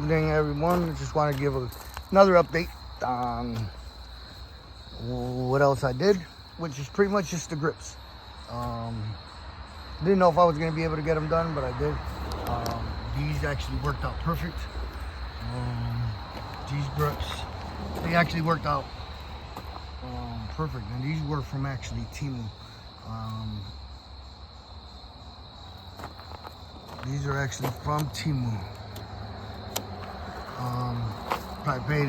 evening, everyone. Just want to give another update on what else I did, which is pretty much just the grips. Didn't know if I was going to be able to get them done, but I did. These actually worked out perfect. These grips, they actually worked out perfect, and these were from actually Temu. These are actually from Temu. Probably paid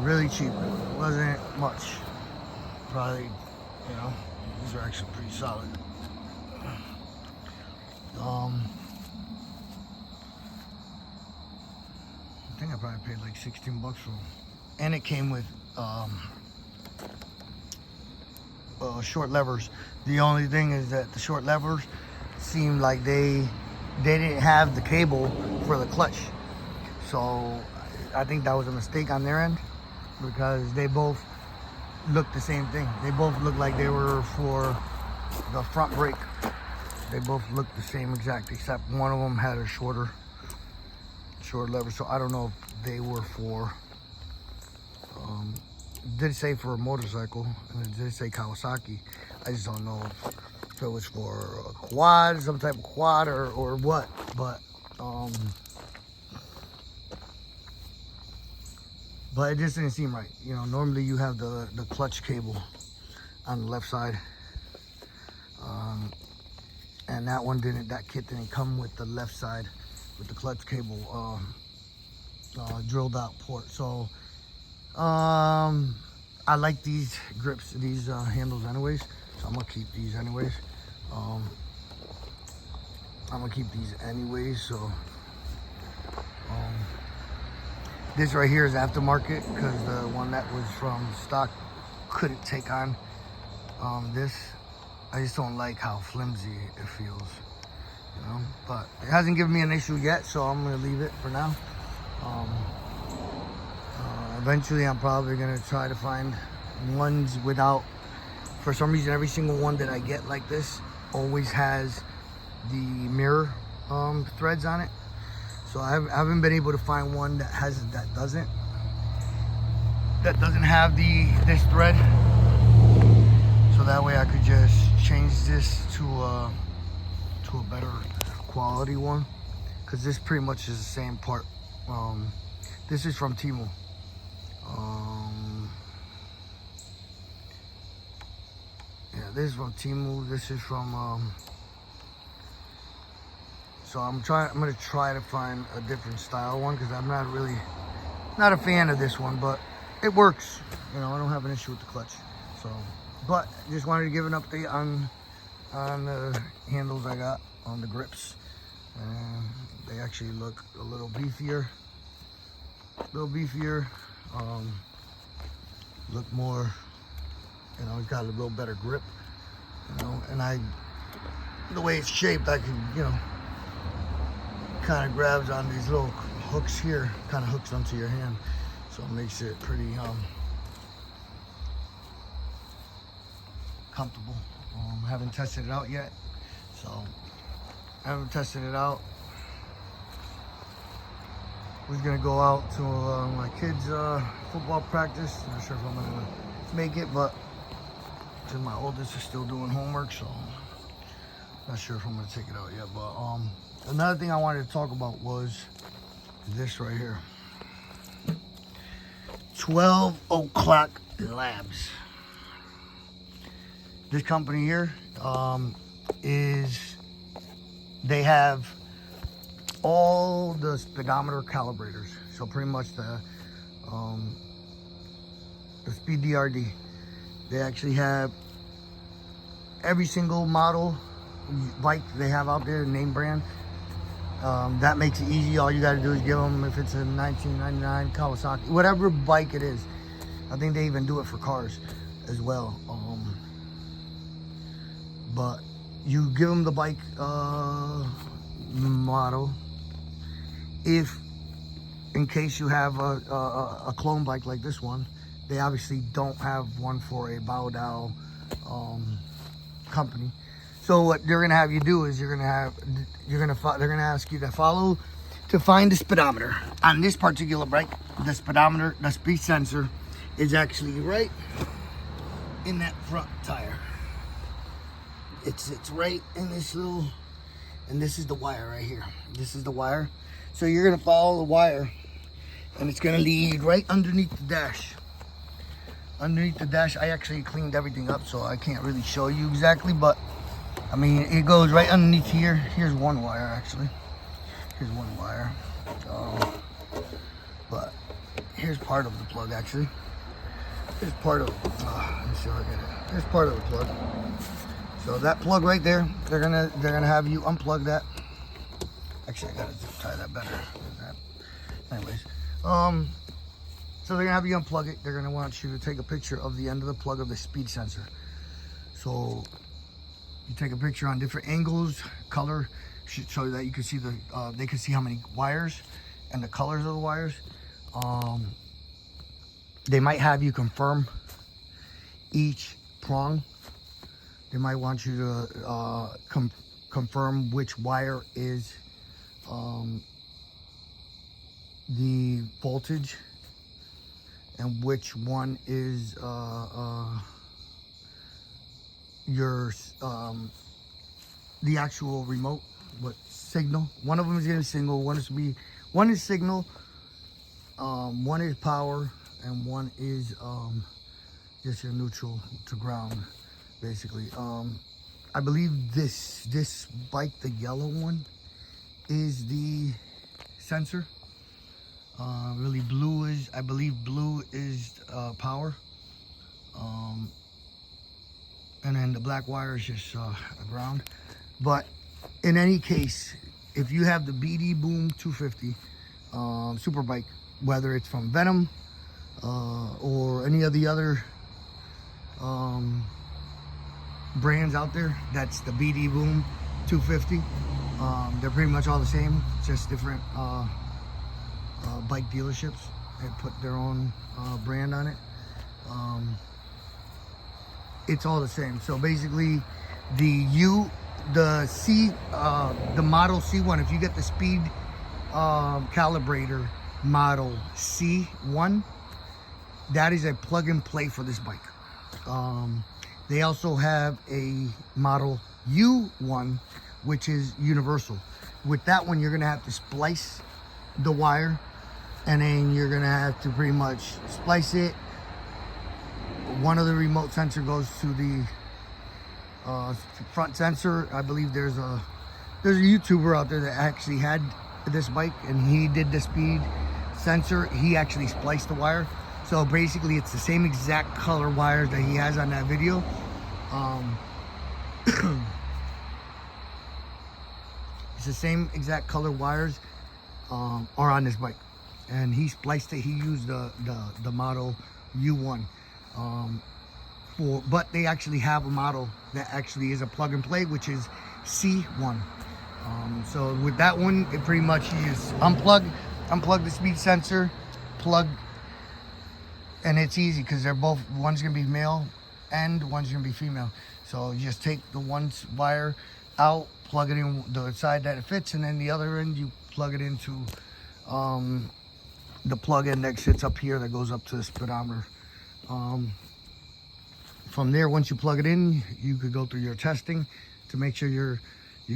really cheap. It wasn't much. Probably, these are actually pretty solid. I think I probably paid like 16 bucks for them. And it came with short levers. The only thing is that the short levers seemed like they didn't have the cable for the clutch. So I think that was a mistake on their end, because they both looked the same thing. They both looked like they were for the front brake. They both looked the same exact, except one of them had a short lever. So I don't know if they were for, it did say for a motorcycle, and it did say Kawasaki. I just don't know if it was for a quad, some type of quad, or what. But it just didn't seem right. Normally you have the clutch cable on the left side, and that one didn't. That kit didn't come with the left side with the clutch cable drilled out port. So I like these grips, these handles anyways, so I'm gonna keep these anyways. So this right here is aftermarket, because the one that was from stock couldn't take on this. I just don't like how flimsy it feels, but it hasn't given me an issue yet, so I'm gonna leave it for now. Eventually I'm probably gonna try to find ones without, for some reason every single one that I get like this always has the mirror threads on it. So I haven't been able to find one that doesn't have this thread. So that way I could just change this to a better quality one, because this pretty much is the same part. This is from Temu. Yeah, this is from Temu. This is from so I'm gonna try to find a different style one, because I'm not a fan of this one, but it works. I don't have an issue with the clutch. So, but just wanted to give an update on the handles I got on the grips. They actually look a little beefier. Look more, it's got a little better grip, and the way it's shaped, I can, kind of grabs on these little hooks here, kind of hooks onto your hand, so it makes it pretty comfortable. I haven't tested it out yet, so I haven't tested it out. We're gonna go out to my kids' football practice. Not sure if I'm gonna make it, but since my oldest is still doing homework, so not sure if I'm gonna take it out yet. But another thing I wanted to talk about was this right here. 12oclocklabs. This company here they have all the speedometer calibrators. So pretty much the speed DRD. They actually have every single model bike they have out there, name brand. That makes it easy. All you got to do is give them, if it's a 1999 Kawasaki, whatever bike it is. I think they even do it for cars as well. But you give them the bike model. If, in case you have a clone bike like this one, they obviously don't have one for a Baodao company. So what they're gonna have you do is they're gonna ask you to follow to find the speedometer. On this particular bike, the speedometer, the speed sensor, is actually right in that front tire. It's right in this little, and this is the wire right here. This is the wire. So you're gonna follow the wire, and it's gonna lead right underneath the dash. Underneath the dash, I actually cleaned everything up, so I can't really show you exactly, but I mean, it goes right underneath here. Here's one wire, actually. Here's one wire. But here's part of the plug, actually. Here's part of, let me see if I get it. Here's part of the plug. So that plug right there, they're gonna have you unplug that. Actually, I gotta tie that better. Anyways, so they're gonna have you unplug it. They're gonna want you to take a picture of the end of the plug of the speed sensor. So you take a picture on different angles, color, so that you can see the, they can see how many wires and the colors of the wires. They might have you confirm each prong. They might want you to confirm which wire is the voltage and which one is your the actual remote, what signal. One of them is gonna be single, one is signal, one is power, and one is just your neutral to ground, basically. I believe this bike, the yellow one, is the sensor. Really blue is, I believe blue is power. And then the black wire is just ground. But in any case, if you have the BD Boom 250 super bike, whether it's from Venom or any of the other brands out there, that's the BD Boom 250. They're pretty much all the same, just different bike dealerships. They put their own brand on it. It's all the same. So basically, the model C1, if you get the speed calibrator model C1, that is a plug and play for this bike. They also have a model U1, which is universal. With that one, you're gonna have to splice the wire, and then you're gonna have to pretty much splice it. One of the remote sensor goes to the front sensor. I believe there's a YouTuber out there that actually had this bike, and he did the speed sensor. He actually spliced the wire. So basically, it's the same exact color wires that he has on that video. It's the same exact color wires are on this bike, and he spliced it. He used the model U1. But they actually have a model that actually is a plug and play, which is C1. So with that one, it pretty much you just unplug the speed sensor, plug, and it's easy because they're both, one's gonna be male and one's gonna be female. So you just take the one wire out, plug it in the side that it fits, and then the other end you plug it into the plug-in that sits up here that goes up to the speedometer. From there, once you plug it in, you could go through your testing to make sure you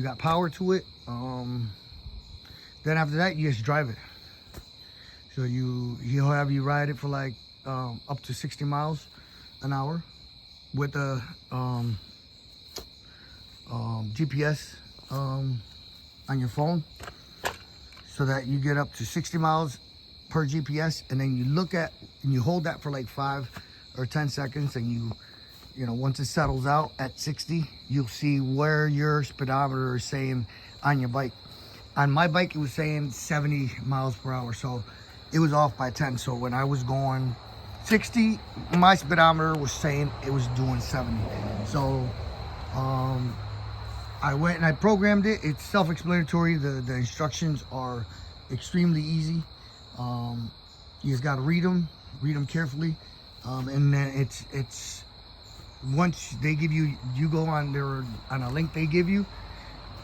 got power to it. Then after that, you just drive it. So he'll have you ride it for like up to 60 miles an hour with a GPS on your phone, so that you get up to 60 miles per GPS, and then you look at and you hold that for like 5 or 10 seconds, and you know, once it settles out at 60, you'll see where your speedometer is saying on your bike. On my bike, it was saying 70 miles per hour, so it was off by 10. So when I was going 60, my speedometer was saying it was doing 70. So I went and I programmed it. It's self-explanatory. The instructions are extremely easy. You just got to read them carefully, and then it's once they give you go on a link they give you,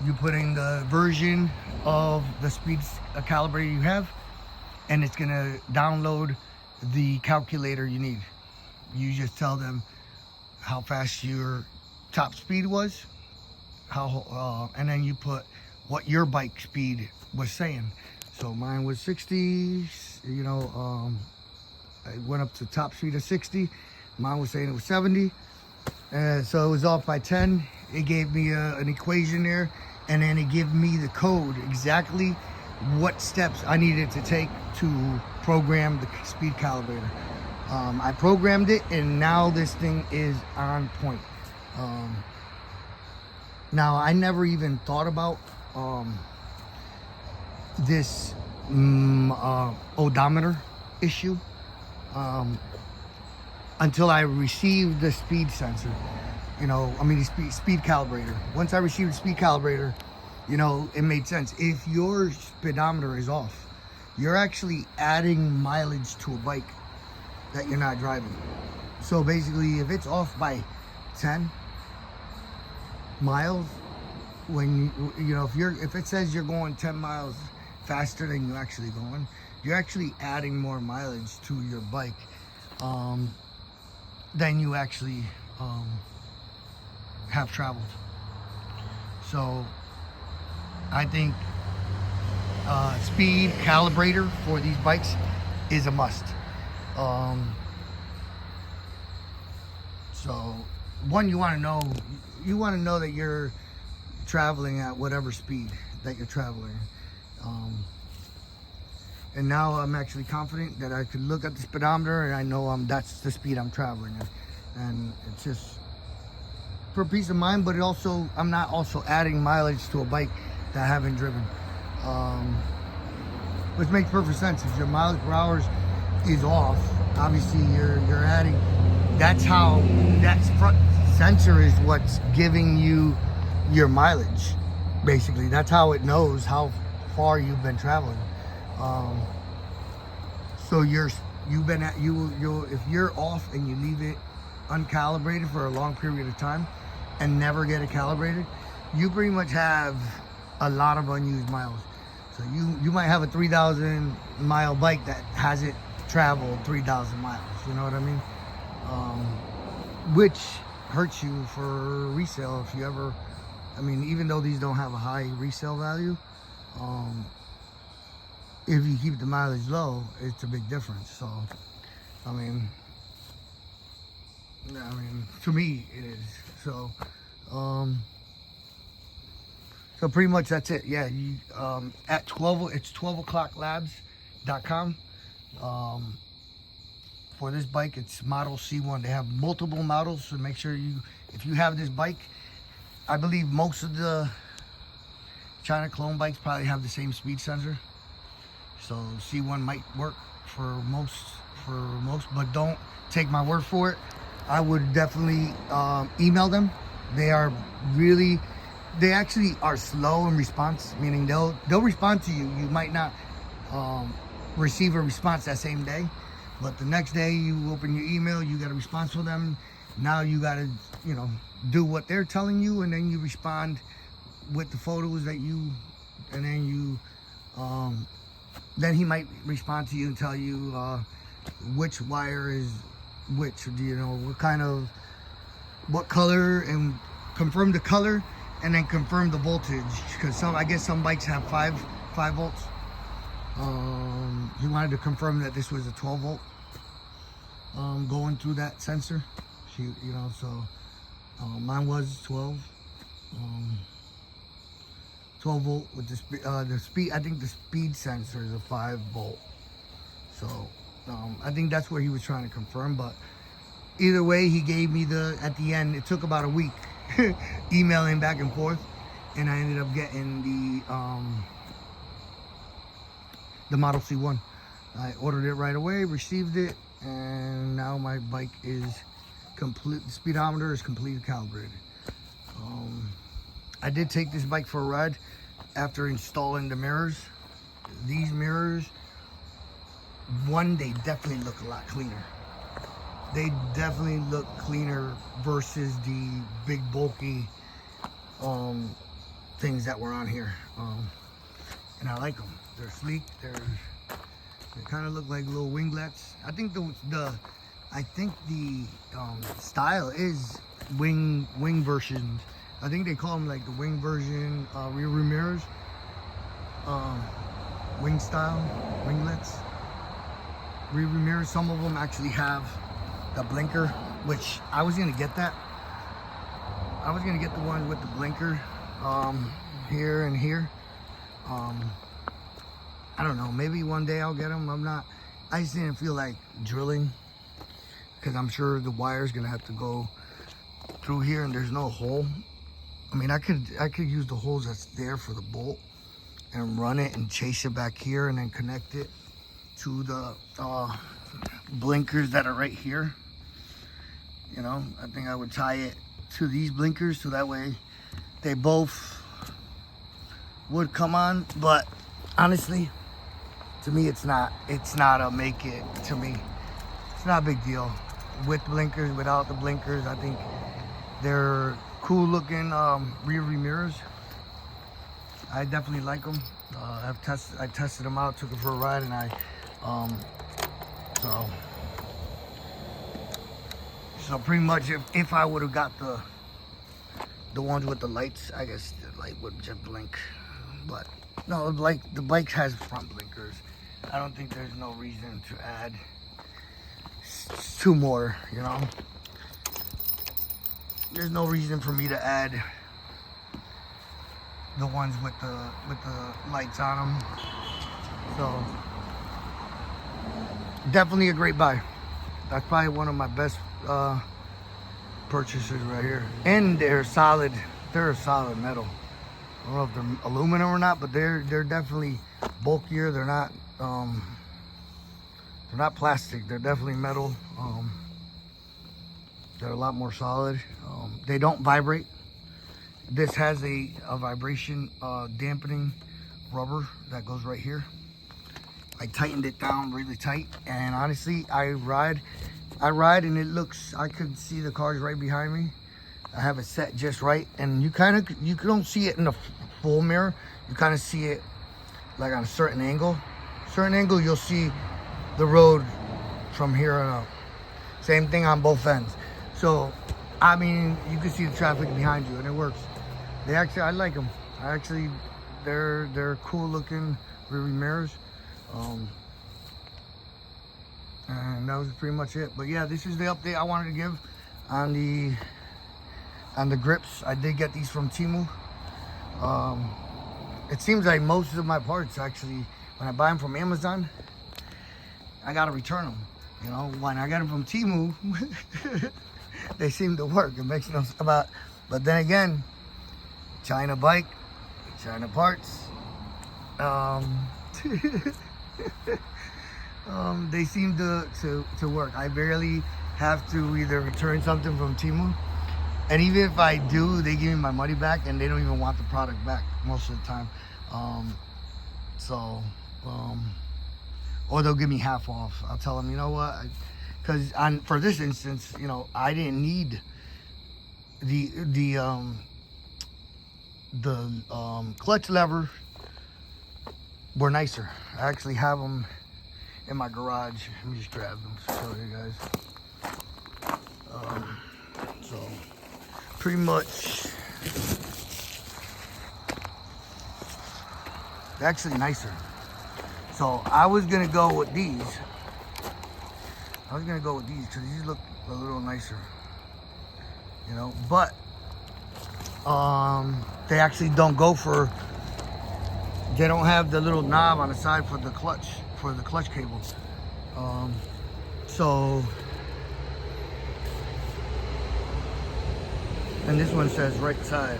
You put in the version of the speed calibrator you have, and it's gonna download the calculator you need. You just tell them how fast your top speed was, and then you put what your bike speed was saying. So mine was 60, you know, I went up to top speed of 60. Mine was saying it was 70. So it was off by 10. It gave me an equation there, and then it gave me the code, exactly what steps I needed to take to program the speed calibrator. I programmed it, and now this thing is on point. Now, I never even thought about this odometer issue until I received the speed sensor. You know, I mean, the speed calibrator. Once I received the speed calibrator, you know, it made sense. If your speedometer is off, you're actually adding mileage to a bike that you're not driving. So basically, if it's off by 10 miles, when you know, if it says you're going 10 miles faster than you're actually going, you're actually adding more mileage to your bike than you actually have traveled. So I think speed calibrator for these bikes is a must. So one, you want to know that you're traveling at whatever speed that you're traveling. And now I'm actually confident that I could look at the speedometer and I know that's the speed I'm traveling at. And it's just for peace of mind, but I'm not also adding mileage to a bike that I haven't driven. Which makes perfect sense. If your mileage per hour is off, obviously you're adding. That's how that front sensor is what's giving you your mileage. Basically, that's how it knows how far you've been traveling. So if you're off and you leave it uncalibrated for a long period of time and never get it calibrated, you pretty much have a lot of unused miles. So you might have a 3,000 mile bike that hasn't traveled 3,000 miles. You know what I mean? Which hurts you for resale if you ever. I mean, even though these don't have a high resale value, if you keep the mileage low, it's a big difference. So, I mean, to me, it is. So, so pretty much that's it. Yeah, at 12, it's 12oclocklabs.com. For this bike, it's model C1. They have multiple models, so make sure if you have this bike, I believe most of the China clone bikes probably have the same speed sensor. So C1 might work for most, but don't take my word for it. I would definitely email them. They actually are slow in response, meaning they'll respond to you. You might not receive a response that same day, but the next day you open your email, you get a response from them. Now you got to, do what they're telling you, and then you respond with the photos and then then he might respond to you and tell you which wire is which, what color, and confirm the color, and then confirm the voltage, because I guess some bikes have 5 volts. He wanted to confirm that this was a 12 volt going through that sensor. So mine was 12 volt with the speed. I think the speed sensor is a 5 volt. So I think that's what he was trying to confirm. But either way, he gave me at the end, it took about a week emailing back and forth, and I ended up getting the Model C1. I ordered it right away, received it, and now my bike is complete. The speedometer is completely calibrated. I did take this bike for a ride after installing the mirrors. These mirrors, they definitely look a lot cleaner. They definitely look cleaner versus the big bulky things that were on here, and I like them. They're sleek. They kind of look like little winglets. I think the style is wing versions. I think they call them like the wing version, rearview mirrors, wing style, winglets, rearview mirrors. Some of them actually have the blinker, which I was gonna get that. I was gonna get the one with the blinker, here and here. I don't know, maybe one day I'll get them. I just didn't feel like drilling, because I'm sure the wire's gonna have to go through here and there's no hole. I mean, I could use the holes that's there for the bolt and run it and chase it back here and then connect it to the blinkers that are right here. You know, I think I would tie it to these blinkers so that way they both would come on. But honestly, to me, it's not a make it. To me, it's not a big deal with blinkers, without the blinkers. I think they're cool looking rear view mirrors. I definitely like them. I tested them out, took them for a ride, and so pretty much if I would have got the ones with the lights, I guess the light would just blink. But no, the bike has front blinkers. I don't think there's no reason to add two more, you know. There's no reason for me to add the ones with the lights on them. So definitely a great buy. That's probably one of my best purchases right here. And they're solid. They're a solid metal. I don't know if they're aluminum or not, but they're definitely bulkier. They're not plastic. They're definitely metal. They're a lot more solid. They don't vibrate. This has a vibration dampening rubber that goes right here. I tightened it down really tight, and honestly, I ride and it looks, I could see the cars right behind me. I have it set just right, and you don't see it in the full mirror. You kind of see it like on a certain angle. You'll see the road from here on out. Same thing on both ends. So, I mean, you can see the traffic behind you, and it works. I like them. They're cool looking rear view mirrors. And that was pretty much it. But yeah, this is the update I wanted to give on the grips. I did get these from Temu. It seems like most of my parts, actually, when I buy them from Amazon, I gotta return them. You know, when I get them from Temu, they seem to work. It makes no sense about. But then again, China bike, China parts. They seem to work. I barely have to either return something from Temu, and even if I do, they give me my money back, and they don't even want the product back most of the time. Or they'll give me half off. I'll tell them, you know what, because for this instance, you know, I didn't need the clutch lever were nicer. I actually have them in my garage. Let me just grab them to show you guys. So pretty much they're actually nicer. So I was gonna go with these. Because these look a little nicer, you know. But they actually don't go for. They don't have the little knob on the side for the clutch cables. So, and this one says right side.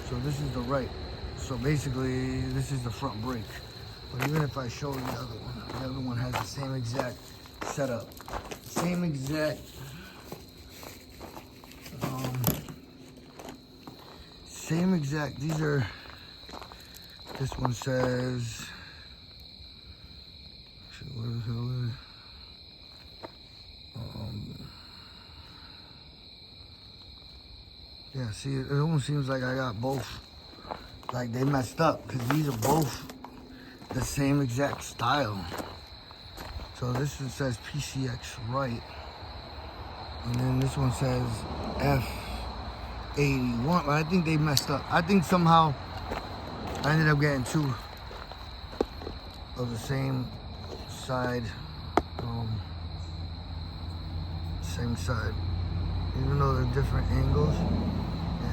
So this is the right. So basically, this is the front brake. But even if I show you the other one has the same exact setup. Same exact. These are. This one says. What the hell is it? Yeah, see, it almost seems like I got both. Like they messed up because these are both the same exact style. So this one says PCX right. And then this one says F81. I think they messed up. I think somehow I ended up getting two of the same side. Same side. Even though they're different angles,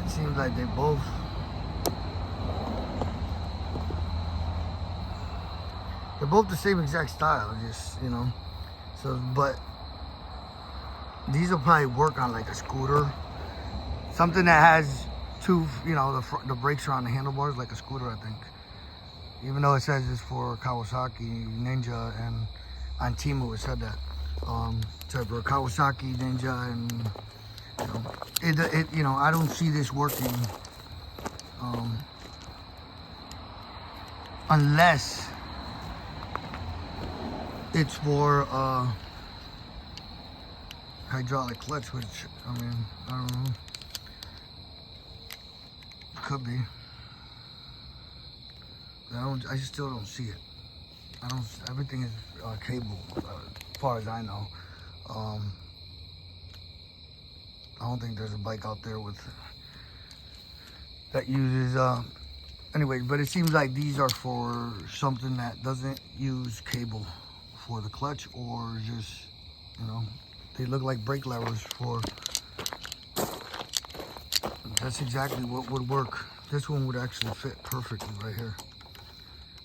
it seems like they're both the same exact style, just, you know. So, but these will probably work on like a scooter, something that has two, you know, the brakes are on the handlebars like a scooter, I think. Even though it says it's for Kawasaki Ninja, and on Temu it said that. So for Kawasaki Ninja, and you know, I don't see this working unless it's for hydraulic clutch, which, I mean, I don't know. Could be. I still don't see it. Everything is cable, as far as I know. I don't think there's a bike out there that uses, anyway, but it seems like these are for something that doesn't use cable for the clutch, or just, you know, they look like brake levers for, that's exactly what would work. This one would actually fit perfectly right here.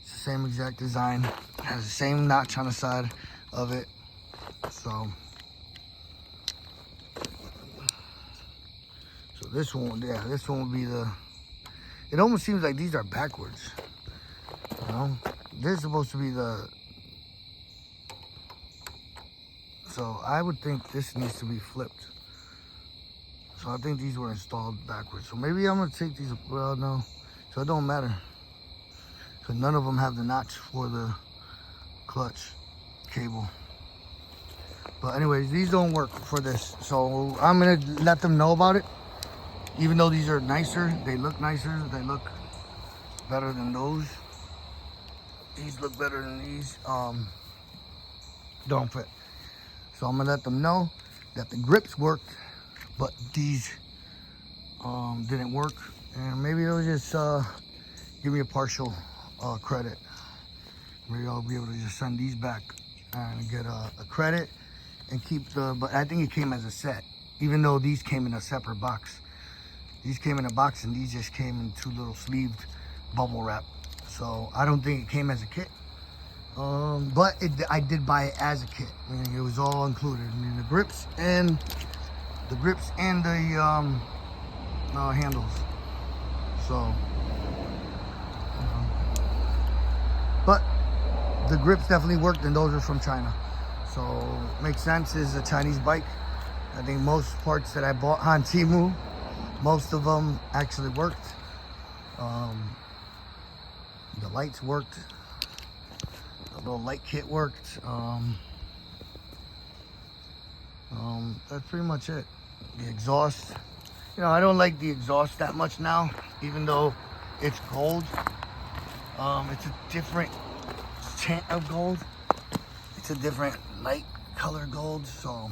It's the same exact design, has the same notch on the side of it. So this one, yeah, this one would be the, it almost seems like these are backwards, you know. This is supposed to be the, so I would think this needs to be flipped. So I think these were installed backwards. So maybe I'm gonna take these, well, no, so it don't matter. So none of them have the notch for the clutch cable. But anyways, these don't work for this. So I'm gonna let them know about it. Even though these are nicer, they look nicer, they look better than those. These look better than these. Don't fit. So I'm gonna let them know that the grips worked, but these didn't work. And maybe they'll just give me a partial credit. Maybe I'll be able to just send these back and get a credit and keep but I think it came as a set, even though these came in a separate box. These came in a box and these just came in two little sleeved bubble wrap. So I don't think it came as a kit. But I did buy it as a kit. I mean, it was all included. I mean, the grips and the handles. So, but the grips definitely worked, and those are from China. So makes sense. It's a Chinese bike. I think most parts that I bought on Temu, most of them actually worked. The lights worked. The little light kit worked. That's pretty much it. The exhaust. You know, I don't like the exhaust that much now, even though it's gold. It's a different tint of gold. It's a different light color gold. So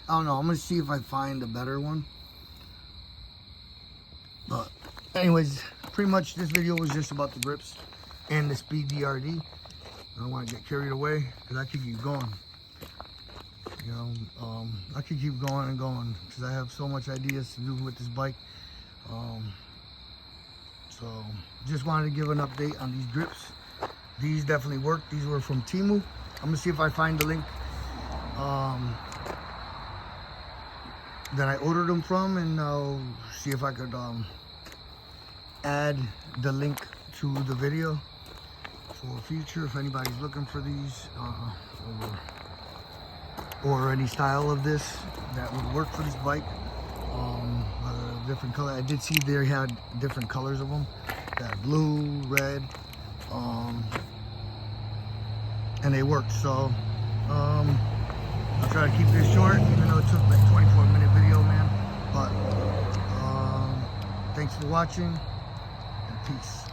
I don't know. I'm gonna see if I find a better one. But anyways, pretty much this video was just about the grips and the Speed DRD. I don't want to get carried away because I could keep going. You know, I could keep going and going because I have so much ideas to do with this bike. So just wanted to give an update on these grips. These definitely work. These were from Temu. I'm gonna see if I find the link that I ordered them from, and I'll see if I could add the link to the video for future, if anybody's looking for these or any style of this that would work for this bike. Different color. I did see they had different colors of them. They had blue, red, and they worked. So I'll try to keep this short, even though it took like 24-minute video, man. But Thanks for watching, and peace.